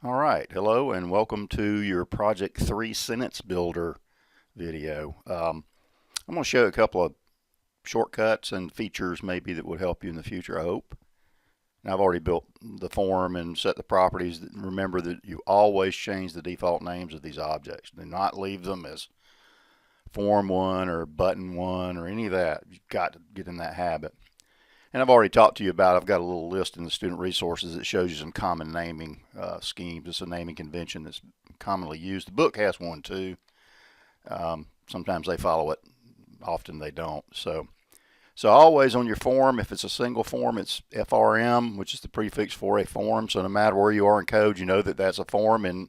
All right, hello and welcome to your Project 3 Sentence Builder video. I'm going to show you a couple of shortcuts and features maybe that would help you in the future, I hope. Now, I've already built the form and set the properties. Remember that you always change the default names of these objects. Do not leave them as Form 1 or Button 1 or any of that. You've got to get in that habit. And I've already talked to you about, I've got a little list in the student resources that shows you some common naming schemes. It's a naming convention that's commonly used. The book has one too. Sometimes they follow it, often they don't. So always on your form, if it's a single form, it's FRM, which is the prefix for a form. So no matter where you are in code, you know that that's a form. And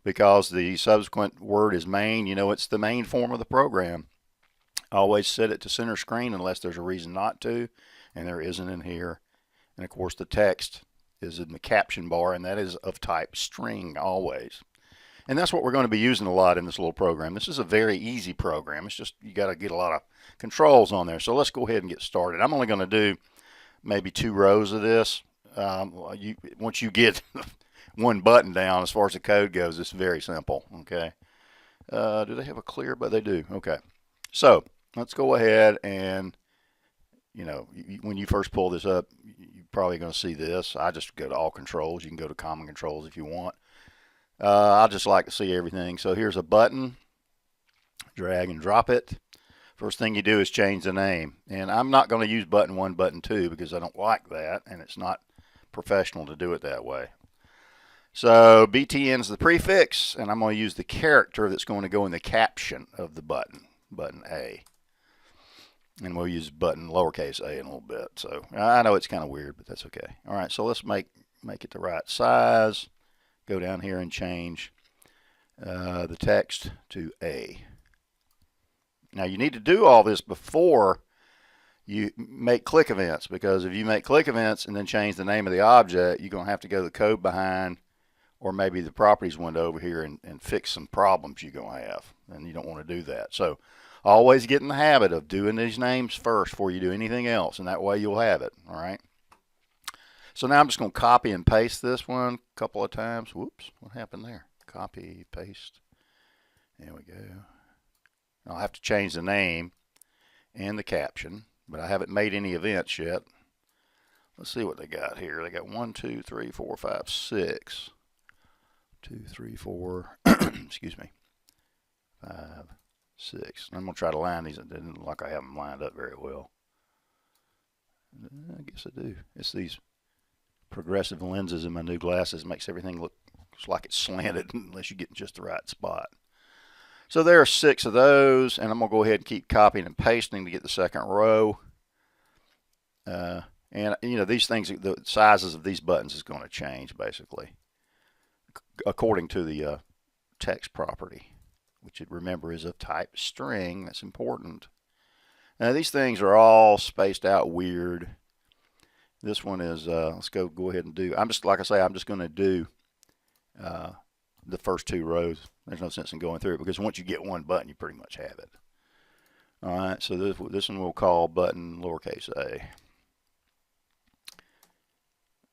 because the subsequent word is main, you know it's the main form of the program. Always set it to center screen unless there's a reason not to, and there isn't in here. And of course the text is in the caption bar, and that is of type string always. And that's what we're going to be using a lot in this little program. This is a very easy program. It's just you got to get a lot of controls on there. So let's go ahead and get started. I'm only going to do maybe 2 rows of this. Once you get one button down as far as the code goes, it's very simple. Okay. Do they have a clear? But they do. Okay. So let's go ahead and, when you first pull this up, you're probably going to see this. I just go to all controls. You can go to common controls if you want. I just like to see everything. So here's a button. Drag and drop it. First thing you do is change the name. And I'm not going to use button 1, button 2 because I don't like that, and it's not professional to do it that way. So BTN is the prefix, and I'm going to use the character that's going to go in the caption of the button, button A. And we'll use button lowercase a in a little bit. So I know it's kind of weird, but that's okay. All right, so let's make it the right size. Go down here and change the text to A. Now you need to do all this before you make click events, because if you make click events and then change the name of the object, you're going to have to go to the code behind or maybe the properties window over here and fix some problems you're going to have, and you don't want to do that. So always get in the habit of doing these names first before you do anything else, and that way you'll have it. All right. So now I'm just going to copy and paste this one a couple of times. Whoops, what happened there? Copy, paste. There we go. I'll have to change the name and the caption, but I haven't made any events yet. Let's see what they got here. They got 1, 2, 3, 4, 5, 6. 2, 3, 4. Excuse me. 5, 6. I'm going to try to line these. It doesn't look like I have them lined up very well. I guess I do. It's these progressive lenses in my new glasses. It makes everything look like it's slanted unless you get in just the right spot. So there are 6 of those, and I'm going to go ahead and keep copying and pasting to get the second row. And these things, the sizes of these buttons is going to change basically according to the text property, which remember is of type string. That's important. Now these things are all spaced out weird. This one is let's go ahead and do. I'm just I'm just going to do the first 2 rows. There's no sense in going through it because once you get one button, you pretty much have it. All right, so this one we'll call button lowercase a.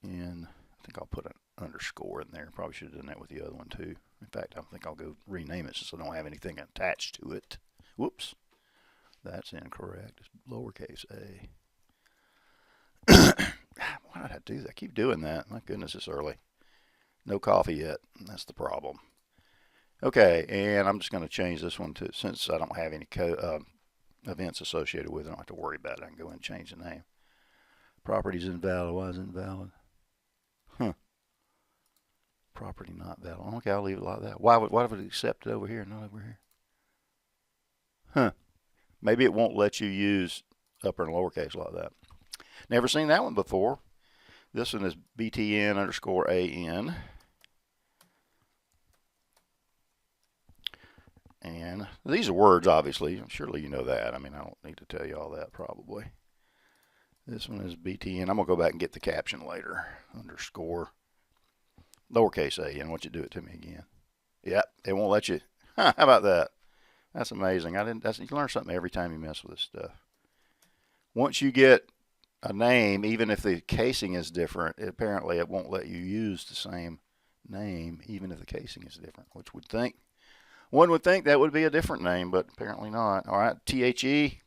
And I think I'll put an underscore in there. Probably should have done that with the other one too. In fact, I think I'll go rename it so I don't have anything attached to it. Whoops, that's incorrect. It's lowercase a. Why did I do that? I keep doing that. My goodness, it's early. No coffee yet. That's the problem. Okay, and I'm just going to change this one to, since I don't have any events associated with it, I don't have to worry about it. I can go in and change the name. Property's invalid. Why is it invalid? Property not valid. Okay, I'll leave it like that. Why would it accept it over here, not over here? Maybe it won't let you use upper and lowercase like that. Never seen that one before. This one is BTN underscore AN. And these are words, obviously. Surely you know that. I mean, I don't need to tell you all that probably. This one is BTN. I'm going to go back and get the caption later. Underscore lowercase a. And want you to do it to me again. Yep, it won't let you. How about that? That's amazing. You learn something every time you mess with this stuff. Once you get a name, even if the casing is different, apparently it won't let you use the same name even if the casing is different, which one would think that would be a different name, but apparently not. All right, THE.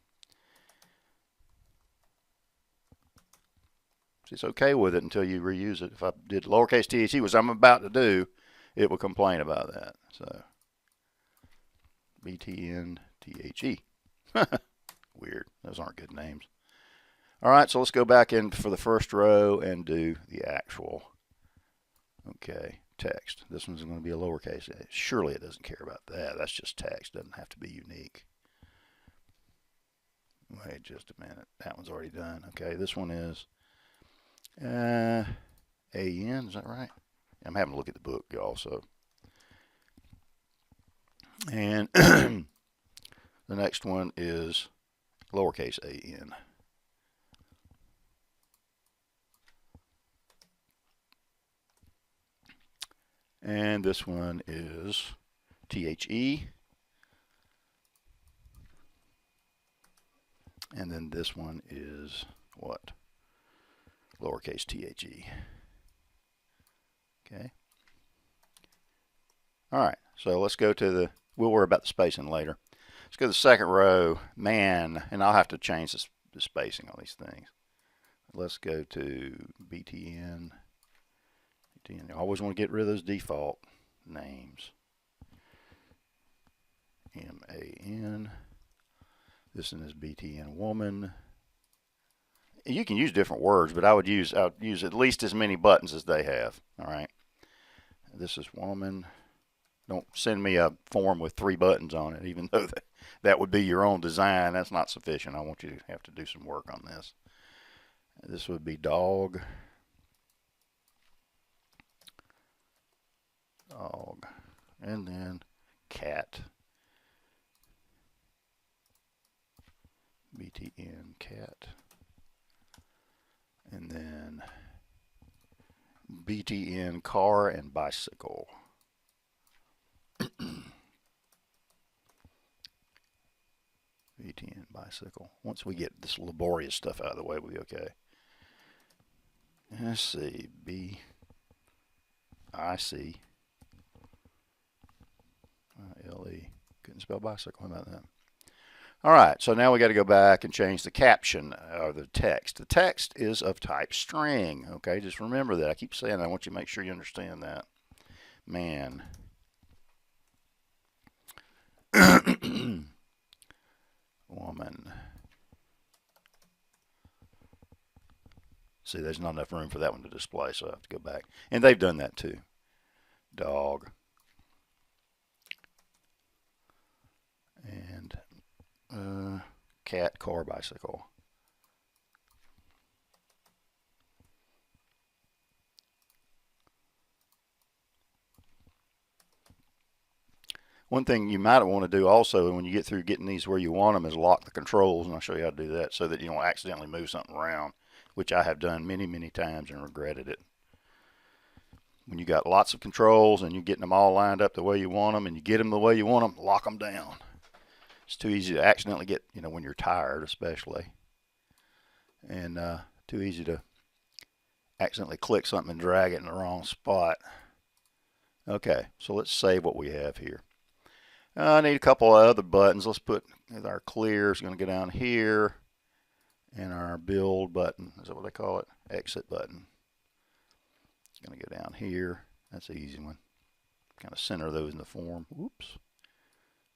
It's okay with it until you reuse it. If I did lowercase THE, which I'm about to do, it will complain about that. So BTN THE. Weird. Those aren't good names. All right, so let's go back in for the first row and do the actual, okay, text. This one's going to be a lowercase. Surely it doesn't care about that. That's just text. Doesn't have to be unique. Wait just a minute. That one's already done. Okay, this one is AN. Is that right? I'm having to look at the book, y'all. So, and the next one is lowercase AN. And this one is THE. And then this one is what? Lowercase THE. Okay. All right, so let's go to the, we'll worry about the spacing later. Let's go to the second row, man, and I'll have to change the spacing on these things. Let's go to BTN. You always want to get rid of those default names. MAN. This one is BTN woman. You can use different words, but I would use at least as many buttons as they have. All right. This is woman. Don't send me a form with 3 buttons on it, even though that would be your own design. That's not sufficient. I want you to have to do some work on this. This would be dog. Dog. And then cat. BTN cat. And then BTN car and bicycle. BTN bicycle. Once we get this laborious stuff out of the way, we'll be okay. Let's see. BIC. LE. Couldn't spell bicycle. How about that? All right, so now we got to go back and change the caption or the text. The text is of type string. Okay, just remember that. I keep saying that. I want you to make sure you understand that. Man. Woman. See, there's not enough room for that one to display, so I have to go back. And they've done that too. Dog. And cat, car, bicycle. One thing you might want to do also when you get through getting these where you want them is lock the controls, and I'll show you how to do that so that you don't accidentally move something around, which I have done many, many times and regretted it. When you got lots of controls and you're getting them all lined up the way you want them and you get them the way you want them, lock them down. It's too easy to accidentally get, when you're tired especially, and too easy to accidentally click something and drag it in the wrong spot. Okay, so let's save what we have here. I need a couple of other buttons. Let's put our clear is going to go down here, and our build button, is that what they call it? Exit button. It's going to go down here. That's an easy one. Kind of center those in the form. Whoops.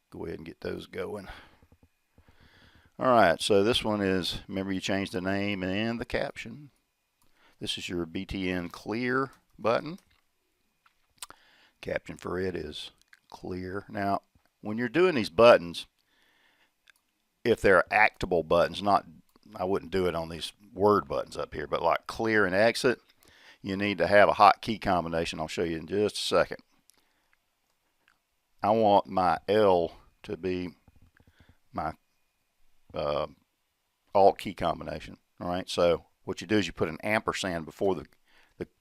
Go ahead and get those going. All right, so this one is, remember you changed the name and the caption. This is your BTN clear button. Caption for it is clear. Now, when you're doing these buttons, if they're actable buttons, I wouldn't do it on these word buttons up here, but like clear and exit, you need to have a hotkey combination. I'll show you in just a second. I want my L to be my alt key combination. All right, so what you do is you put an ampersand before the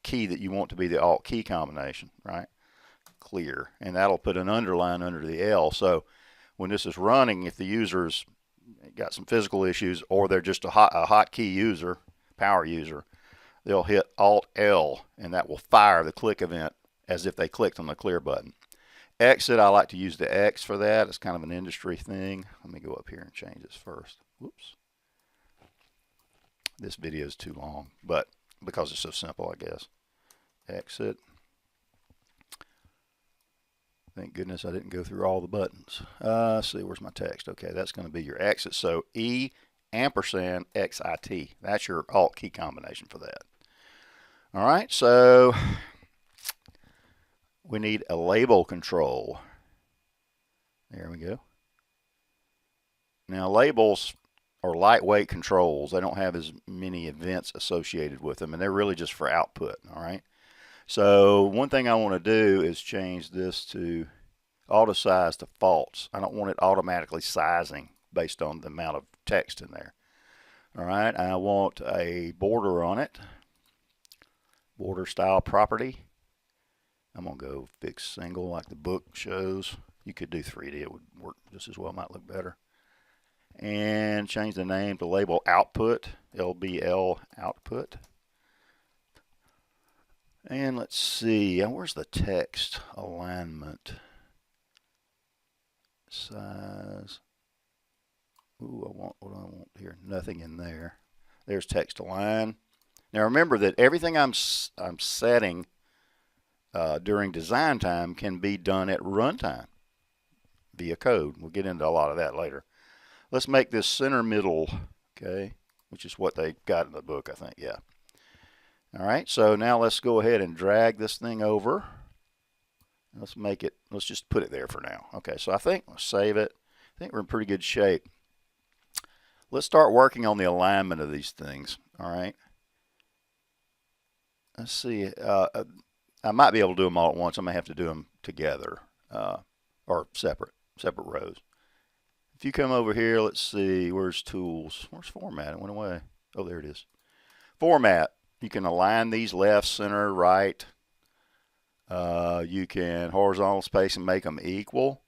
key that you want to be the alt key combination, right? Clear, and that'll put an underline under the L. So when this is running, if the user's got some physical issues or they're just a hotkey user, power user, they'll hit Alt L, and that will fire the click event as if they clicked on the clear button. Exit, I like to use the X for that. It's kind of an industry thing. Let me go up here and change this first. Whoops. This video is too long, but because it's so simple, I guess. Exit. Thank goodness I didn't go through all the buttons. Let's see, where's my text? Okay, that's going to be your exit. So E ampersand XIT. That's your alt key combination for that. All right, so we need a label control. There we go. Now labels are lightweight controls. They don't have as many events associated with them, and they're really just for output. All right. So one thing I want to do is change this to auto size to false. I don't want it automatically sizing based on the amount of text in there. All right, I want a border on it. Border style property. I'm going to go fix single like the book shows. You could do 3D. It would work just as well. Might look better. And change the name to label output. LBL output. And let's see, where's the text alignment? Size. Ooh, what do I want here? Nothing in there. There's text align. Now remember that everything I'm setting during design time can be done at runtime via code. We'll get into a lot of that later. Let's make this center middle, okay, which is what they got in the book, I think, yeah. All right, so now let's go ahead and drag this thing over. Let's make it, let's just put it there for now. Okay, so I think, let's save it. I think we're in pretty good shape. Let's start working on the alignment of these things, all right? Let's see, I might be able to do them all at once. I may have to do them together or separate rows. If you come over here, let's see, where's tools? Where's format? It went away. Oh, there it is. Format. You can align these left, center, right. You can horizontal space and make them equal.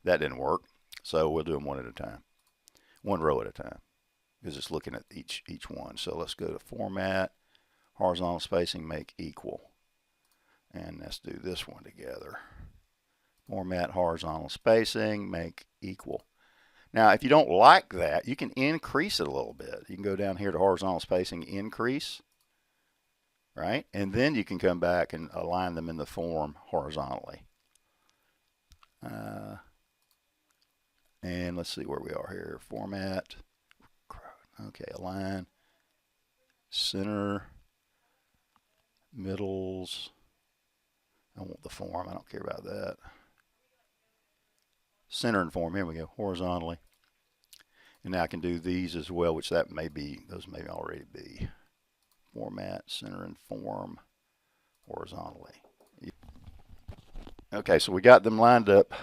That didn't work, so we'll do them one at a time, one row at a time, because it's looking at each one. So let's go to format, horizontal spacing, make equal, and let's do this one together. Format, horizontal spacing, make equal. Now, if you don't like that, you can increase it a little bit. You can go down here to horizontal spacing, increase, right? And then you can come back and align them in the form horizontally. And let's see where we are here. Format, okay, align, center, middles. I want the form, I don't care about that. Center and form, here we go, horizontally. And now I can do these as well, which that may be, those may already be. Format, center and form, horizontally. Okay, so we got them lined up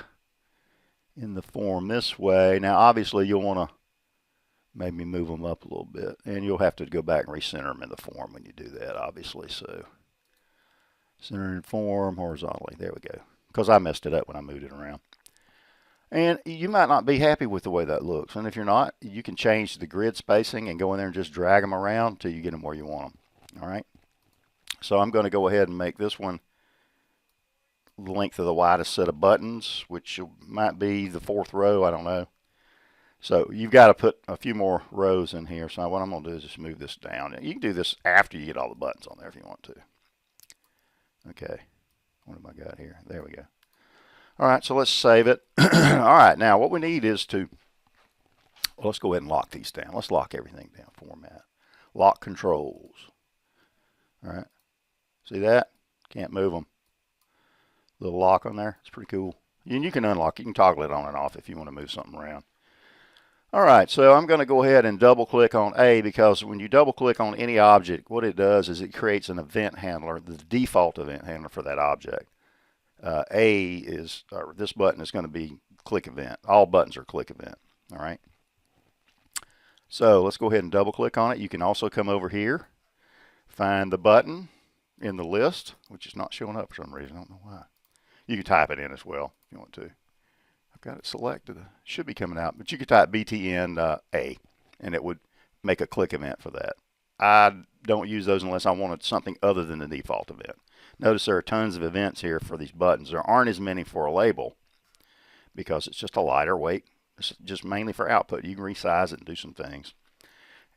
in the form this way. Now obviously you'll want to maybe move them up a little bit, and you'll have to go back and recenter them in the form when you do that, obviously. So center and form, horizontally, there we go, because I messed it up when I moved it around. And you might not be happy with the way that looks. And if you're not, you can change the grid spacing and go in there and just drag them around until you get them where you want them. All right. So I'm going to go ahead and make this one the length of the widest set of buttons, which might be the 4th row. I don't know. So you've got to put a few more rows in here. So what I'm going to do is just move this down. You can do this after you get all the buttons on there if you want to. Okay. What have I got here? There we go. All right, so let's save it. All right, now what we need is to, well, let's go ahead and lock these down. Let's lock everything down. Format, lock controls. All right, see that? Can't move them. Little lock on there. It's pretty cool. And you can unlock. You can toggle it on and off if you want to move something around. All right, so I'm going to go ahead and double click on A, because when you double click on any object, what it does is it creates an event handler, the default event handler for that object. A is, or this button is going to be click event. All buttons are click event. All right. So let's go ahead and double click on it. You can also come over here, find the button in the list, which is not showing up for some reason. I don't know why. You can type it in as well if you want to. I've got it selected. It should be coming out, but you could type BTN A, and it would make a click event for that. I don't use those unless I wanted something other than the default event. Notice there are tons of events here for these buttons. There aren't as many for a label because it's just a lighter weight. It's just mainly for output. You can resize it and do some things.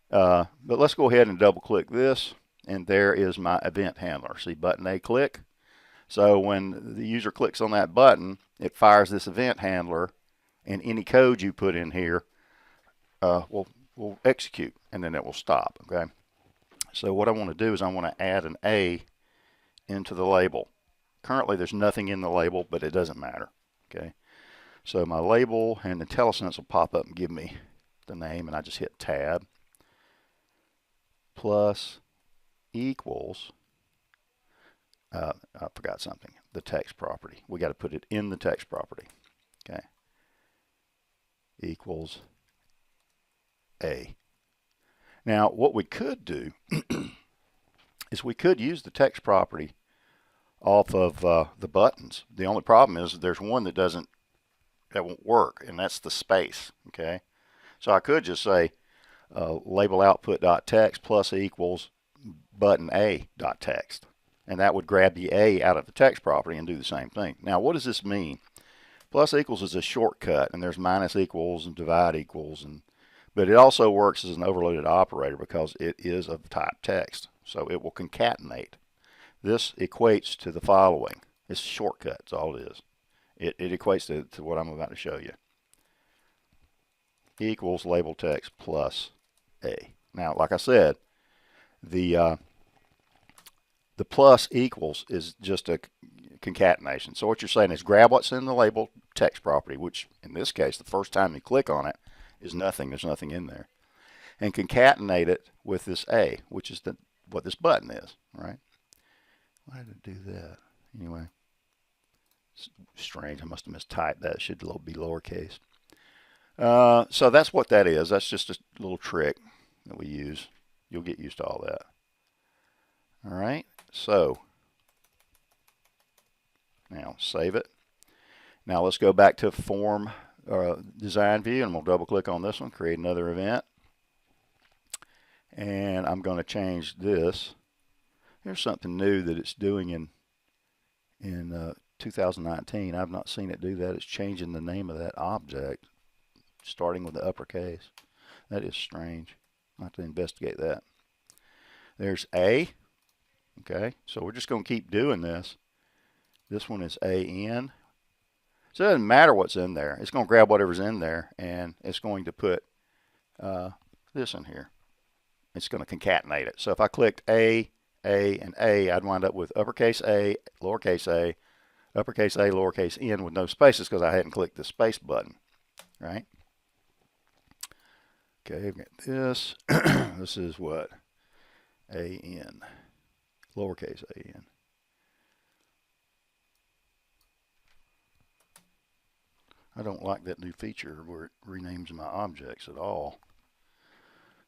But let's go ahead and double click this, and there is my event handler. See button A click? So when the user clicks on that button, it fires this event handler, and any code you put in here will execute, and then it will stop. Okay. So what I want to do is I want to add an A into the label. Currently there's nothing in the label, but it doesn't matter. Okay. So my label and the IntelliSense will pop up and give me the name, and I just hit tab. Plus equals, I forgot something, the text property. We got to put it in the text property. Okay. Equals A. Now what we could do is we could use the text property off of the buttons. The only problem is there's one that won't work, and that's the space. Okay. So I could just say label output.text plus equals button A.text, and that would grab the A out of the text property and do the same thing. Now what does this mean? Plus equals is a shortcut, and there's minus equals and divide equals, but it also works as an overloaded operator because it is of type text, so it will concatenate. This equates to the following. It's a shortcut, that's all it is. It equates to what I'm about to show you. Equals label text plus A. Now, like I said, the plus equals is just a concatenation. So what you're saying is grab what's in the label text property, which in this case, the first time you click on it is nothing. There's nothing in there. And concatenate it with this A, which is what this button is, right? Why did it do that? Anyway, it's strange. I must have mistyped that. It should be lowercase. So that's what that is. That's just a little trick that we use. You'll get used to all that. All right. So now save it. Now let's go back to form design view, and we'll double click on this one, create another event. And I'm going to change this. Here's something new that it's doing in 2019. I've not seen it do that. It's changing the name of that object, starting with the uppercase. That is strange. I'll have to investigate that. There's A. Okay, so we're just going to keep doing this. This one is AN. So it doesn't matter what's in there. It's going to grab whatever's in there, and it's going to put this in here. It's going to concatenate it. So if I clicked A, and A, I'd wind up with uppercase A, lowercase a, uppercase A, lowercase n with no spaces because I hadn't clicked the space button, right? Okay, I've got this. This is what? AN, lowercase an. I don't like that new feature where it renames my objects at all.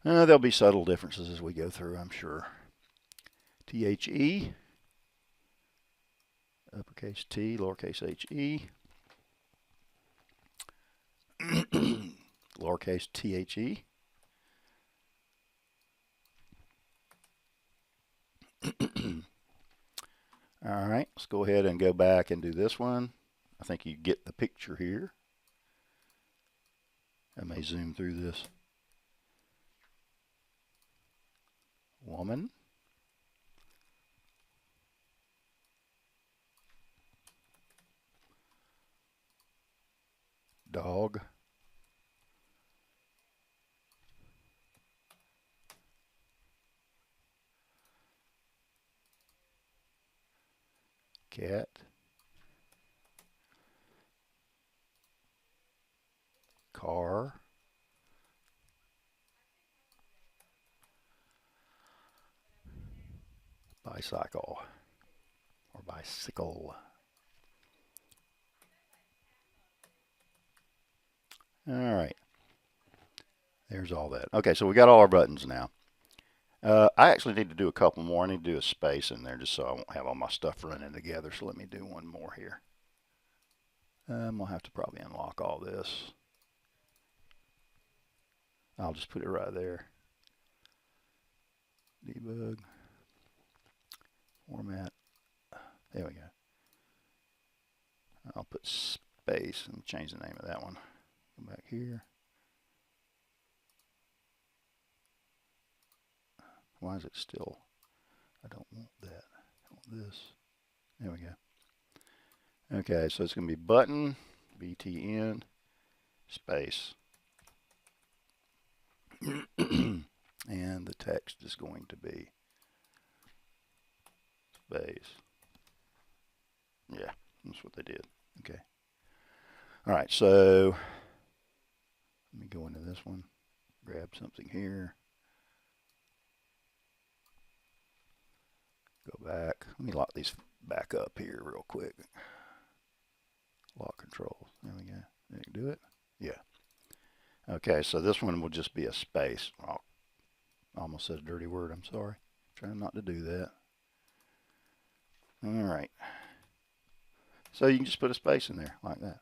There'll be subtle differences as we go through, I'm sure. THE, uppercase T, lowercase HE, lowercase THE. All right, let's go ahead and go back and do this one. I think you get the picture here. I may zoom through this. Woman. Dog. Cat. Car. Bicycle. Or bicycle. All right. There's all that. Okay, so we got all our buttons now. I actually need to do a couple more. I need to do a space in there just so I won't have all my stuff running together. So let me do one more here. I'll have to probably unlock all this. I'll just put it right there. Debug. Format. There we go. I'll put space and change the name of that one. Go back here. Why is it still? I don't want that. I want this. There we go. Okay, so it's going to be button, btn, space. And the text is going to be space. Yeah, that's what they did. Okay. All right, so let me go into this one, grab something here, go back. Let me lock these back up here real quick. Lock controls. There we go. Did it do it? Yeah. Okay, so this one will just be a space. Oh, I almost said a dirty word. I'm sorry. Trying not to do that. All right. So you can just put a space in there like that.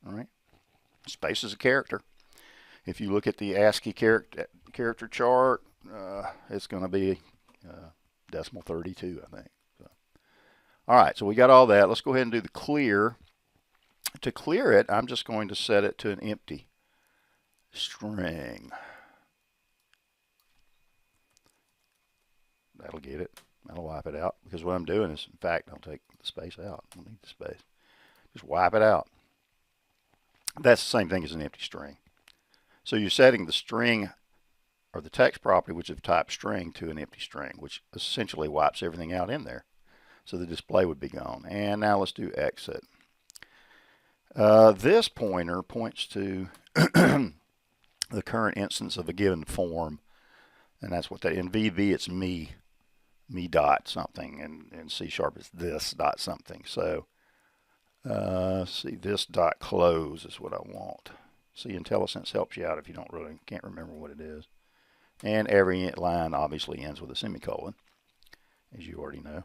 All right. Space is a character. If you look at the ASCII character chart, it's going to be decimal 32, I think. So. All right, so we got all that. Let's go ahead and do the clear. To clear it, I'm just going to set it to an empty string. That'll get it. That'll wipe it out. Because what I'm doing is, in fact, I'll take the space out. I don't need the space. Just wipe it out. That's the same thing as an empty string. So you're setting the string or the text property, which is of type string, to an empty string, which essentially wipes everything out in there. So the display would be gone. And now let's do exit. This pointer points to the current instance of a given form. And that's what that, in VB it's me dot something, and in C# it's this dot something. So see, this dot close is what I want. See, IntelliSense helps you out if you can't remember what it is. And every line obviously ends with a semicolon, as you already know.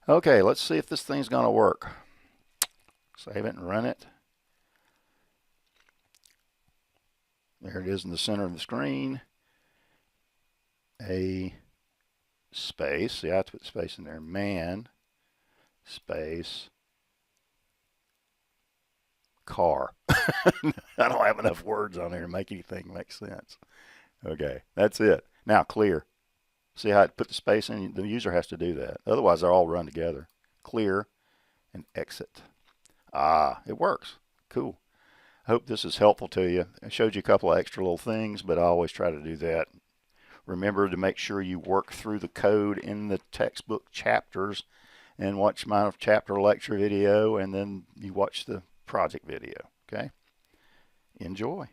Okay, let's see if this thing's going to work. Save it and run it. There it is in the center of the screen. A space. See, I have to put space in there. Man, space, car. I don't have enough words on there to make anything make sense. Okay, that's it. Now clear. See how I put the space in? The user has to do that. Otherwise, they're all run together. Clear and exit. Ah, it works. Cool. I hope this is helpful to you. I showed you a couple of extra little things, but I always try to do that. Remember to make sure you work through the code in the textbook chapters and watch my chapter lecture video, and then you watch the project video. Okay? Enjoy.